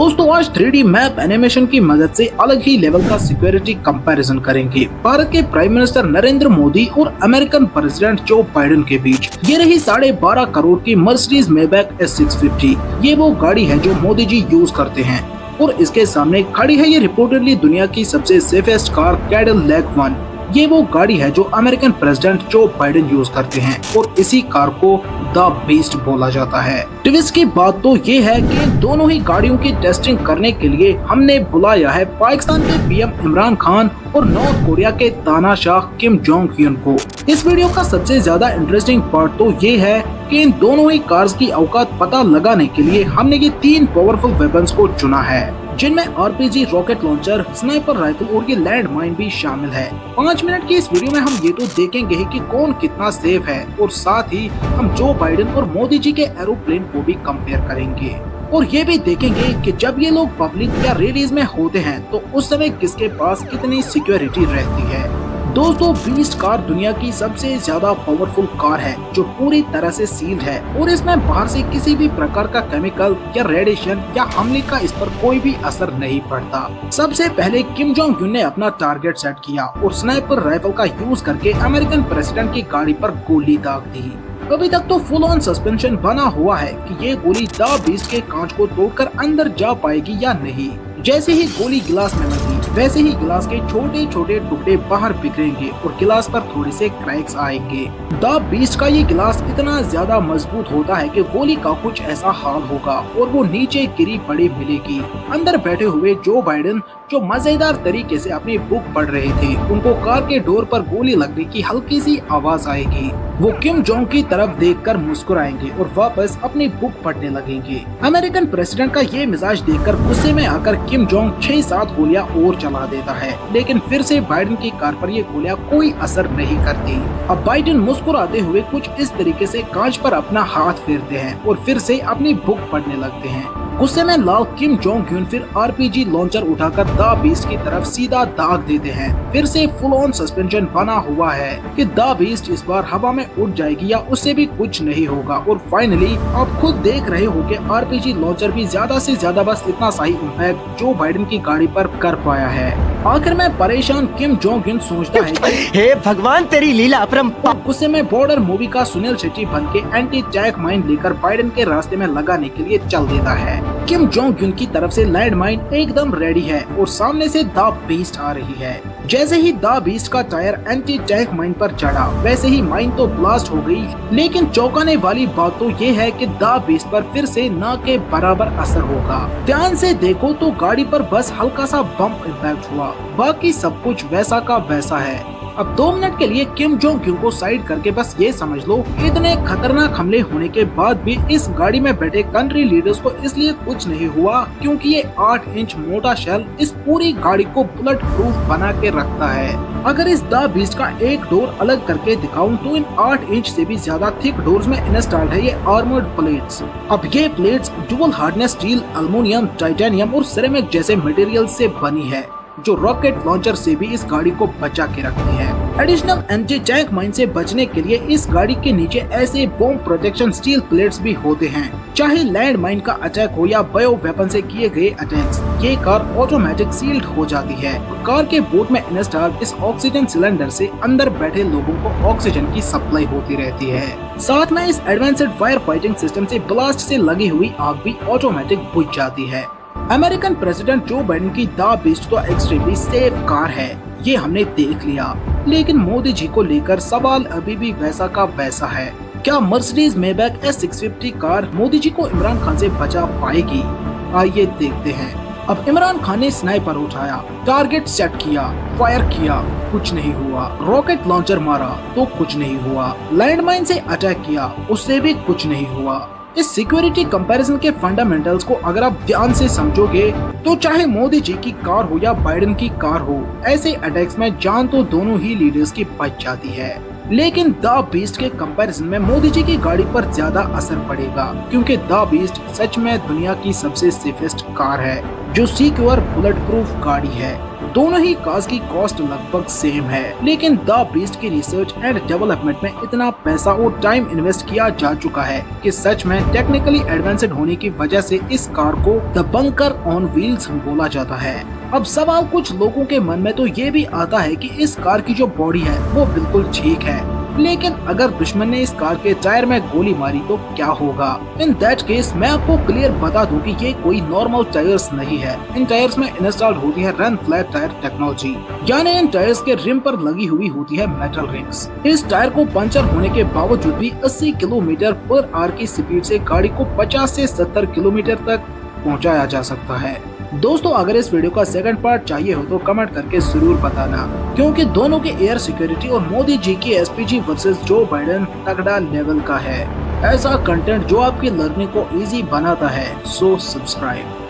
दोस्तों आज 3D map animation की मदद से अलग ही लेवल का सिक्योरिटी कंपैरिजन करेंगे भारत के प्राइम मिनिस्टर नरेंद्र मोदी और अमेरिकन प्रेसिडेंट जो बाइडेन के बीच। ये रही 12.5 करोड़ की मर्सिडीज मेबैक S650। ये वो गाड़ी है जो मोदी जी यूज करते हैं और इसके सामने खड़ी है ये रिपोर्टेडली दुनिया की सबसे सेफेस्ट कार कैडिलैक वन। ये वो गाड़ी है जो American president Joe Biden use करते हैं और इसी कार को द बीस्ट बोला जाता है। ट्विस्ट की बात तो ये है कि दोनों ही गाड़ियों की टेस्टिंग करने के लिए हमने बुलाया है पाकिस्तान के पीएम इमरान खान और नॉर्थ कोरिया के तानाशाह किम जोंग युन को। इस वीडियो का सबसे ज्यादा इंटरेस्टिंग पार्ट तो ये है कि इन दोनों ही कार्स की औकात पता लगाने के लिए हमने ये 3 पावरफुल वेपन्स को चुना है, जिनमें RPG rocket launcher, sniper rifle और ये लैंड माइन भी शामिल है। 5 मिनट की इस वीडियो में हम ये तो देखेंगे कि कौन कितना सेफ है और साथ ही हम जो बाइडेन और मोदी जी के एरोप्लेन को भी कंपेयर करेंगे और ये भी देखेंगे कि जब ये लोग पब्लिक या रैलीज में होते हैं तो उस समय किसके पास कितनी सिक्योरिटी रहती है। दोस्तों बीस्ट कार दुनिया की सबसे ज्यादा पावरफुल कार है जो पूरी तरह से सील्ड है और इसमें बाहर से किसी भी प्रकार का केमिकल या रेडिएशन या हमले का इस पर कोई भी असर नहीं पड़ता। सबसे पहले किम जोंग युन ने अपना टारगेट सेट किया और स्नाइपर राइफल का यूज करके अमेरिकन प्रेसिडेंट की गाड़ी पर गोली दाग दी। अभी तक तो फुल ऑन सस्पेंशन बना हुआ है कि ये गोली द बीस्ट के कांच को तोड़कर अंदर जा पाएगी या नहीं। जैसे ही गोली गिलास में लगी वैसे ही गिलास के छोटे छोटे टुकड़े बाहर बिखरेंगे और गिलास पर थोड़े से क्रैक्स आएंगे। द बीस्ट का ये गिलास इतना ज्यादा मजबूत होता है कि गोली का कुछ ऐसा हाल होगा और वो नीचे गिरी पड़ी मिलेगी। अंदर बैठे हुए जो बाइडेन जो मजेदार तरीके से अपनी बुक पढ़ रहे थे, उनको कार के डोर पर गोली लगने की हल्की सी आवाज आएगी। वो किम जोंग की तरफ देखकर मुस्कुराएंगे और वापस अपनी बुक पढ़ने लगेंगे। अमेरिकन प्रेसिडेंट का ये मिजाज देखकर गुस्से में आकर किम जोंग 6-7 गोलियां और चला देता है, लेकिन फिर से बाइडेन की कार पर ये गोलियां कोई असर नहीं करती। अब बाइडेन मुस्कुराते हुए कुछ इस तरीके से कांच पर अपना हाथ फेरते हैं और फिर से अपनी बुक पढ़ने लगते हैं। गुस्से में लाल किम जोंग युन फिर RPG लॉन्चर उठाकर द बीस्ट की तरफ सीधा दाग देते हैं। फिर से फुल ऑन सस्पेंशन बना हुआ है कि द बीस्ट इस बार हवा में उड़ जाएगी या उससे भी कुछ नहीं होगा और फाइनली आप खुद देख रहे हो कि RPG लॉन्चर भी ज्यादा से ज्यादा बस इतना सही इम्पैक्ट जो बाइडेन की गाड़ी पर कर पाया है। आखिर में परेशान किम जोंग युन सोचता है कि हे भगवान तेरी लीला अपरंपार। गुस्से में बॉर्डर मूवी का सुनील शेट्टी बन के एंटी टैंक माइन लेकर बाइडेन के रास्ते में लगाने के लिए चल देता है। किम जोंग युन की तरफ से लैंड माइन एकदम रेडी है और सामने से द बीस्ट आ रही है। जैसे ही द बीस्ट का टायर एंटी टैंक माइन पर चढ़ा वैसे ही माइन तो ब्लास्ट हो गई, लेकिन चौंकाने वाली बात तो ये है कि द बीस्ट पर फिर से न के बराबर असर होगा। ध्यान से देखो तो गाड़ी पर बस हल्का सा बम्प इम्पैक्ट हुआ, बाकी सब कुछ वैसा का वैसा है। अब 2 मिनट के लिए किम जोंग युन को साइड करके बस ये समझ लो, इतने खतरनाक हमले होने के बाद भी इस गाड़ी में बैठे कंट्री लीडर्स को इसलिए कुछ नहीं हुआ क्योंकि ये 8 इंच मोटा शेल इस पूरी गाड़ी को बुलेट प्रूफ बना के रखता है। अगर इस द बीस्ट का एक डोर अलग करके दिखाऊं तो इन 8 इंच से भी ज्यादा थिक डोर्स में इंस्टॉल्ड है ये आर्मर्ड प्लेट्स। अब ये plates dual hardness steel, aluminium, titanium और सिरेमिक जैसे मटेरियल से बनी है जो रॉकेट लॉन्चर से भी इस गाड़ी को बचा के रखती है। एडिशनल एंटी टैंक माइन से बचने के लिए इस गाड़ी के नीचे ऐसे बॉम्ब प्रोटेक्शन स्टील प्लेट्स भी होते हैं। चाहे लैंड माइन का अटैक हो या बायो वेपन से किए गए अटैक्स, ये कार ऑटोमेटिक सील्ड हो जाती है। कार के बोट में इंस्टॉल इस ऑक्सीजन सिलेंडर से अंदर बैठे लोगों को ऑक्सीजन की सप्लाई होती रहती है। साथ में इस एडवांस्ड फायर फाइटिंग सिस्टम से ब्लास्ट से लगी हुई आग भी ऑटोमेटिक बुझ जाती है। अमेरिकन प्रेसिडेंट जो बाइडेन की द बीस्ट तो एक्सट्रीमली सेफ कार है, ये हमने देख लिया, लेकिन मोदी जी को लेकर सवाल अभी भी वैसा का वैसा है। क्या Mercedes Maybach S650 car Modi ji को इमरान खान से बचा पाएगी? आइए देखते हैं। अब इमरान खान ने स्नाइपर उठाया, टारगेट सेट किया, फायर किया, कुछ नहीं हुआ। रॉकेट लॉन्चर मारा तो कुछ नहीं हुआ। लैंडमाइन से अटैक किया, उससे भी कुछ नहीं हुआ। इस सिक्योरिटी कंपैरिजन के फंडामेंटल्स को अगर आप ध्यान से समझोगे तो चाहे मोदी जी की कार हो या बाइडेन की कार हो, ऐसे अटैक्स में जान तो दोनों ही लीडर्स की बच जाती है। लेकिन द बीस्ट के कंपैरिजन में मोदी जी की गाड़ी पर ज्यादा असर पड़ेगा क्योंकि द बीस्ट सच में दुनिया की सबसे सेफेस्ट कार है जो सिक्योर बुलेट प्रूफ गाड़ी है। दोनों ही कार्स की कॉस्ट लगभग सेम है, लेकिन द बीस्ट की रिसर्च एंड डेवलपमेंट में इतना पैसा और टाइम इन्वेस्ट किया जा चुका है कि सच में टेक्निकली एडवांस्ड होने की वजह से इस कार को द बंकर ऑन व्हील्स बोला जाता है। अब सवाल कुछ लोगों के मन में तो ये भी आता है कि इस कार की जो बॉडी है वो बिल्कुल ठीक है, लेकिन अगर दुश्मन ने इस कार के टायर में गोली मारी तो क्या होगा। इन दैट केस मैं आपको क्लियर बता दूं कि ये कोई नॉर्मल टायर्स नहीं है। इन टायर्स में इंस्टॉल होती है रन फ्लैट टायर टेक्नोलॉजी, यानी इन टायर्स के रिम पर लगी हुई होती है मेटल रिंग्स। इस टायर को पंचर होने के बावजूद भी 80 किलोमीटर पर आवर की स्पीड से गाड़ी को 50 से 70 किलोमीटर तक पहुंचाया जा सकता है। दोस्तों, अगर इस वीडियो का सेकंड पार्ट चाहिए हो तो कमेंट करके जरूर बताना, क्योंकि दोनों के एयर सिक्योरिटी और मोदी जी की एसपीजी वर्सेस जो बाइडेन तगड़ा लेवल का है। ऐसा कंटेंट जो आपकी लर्निंग को इजी बनाता है। So subscribe.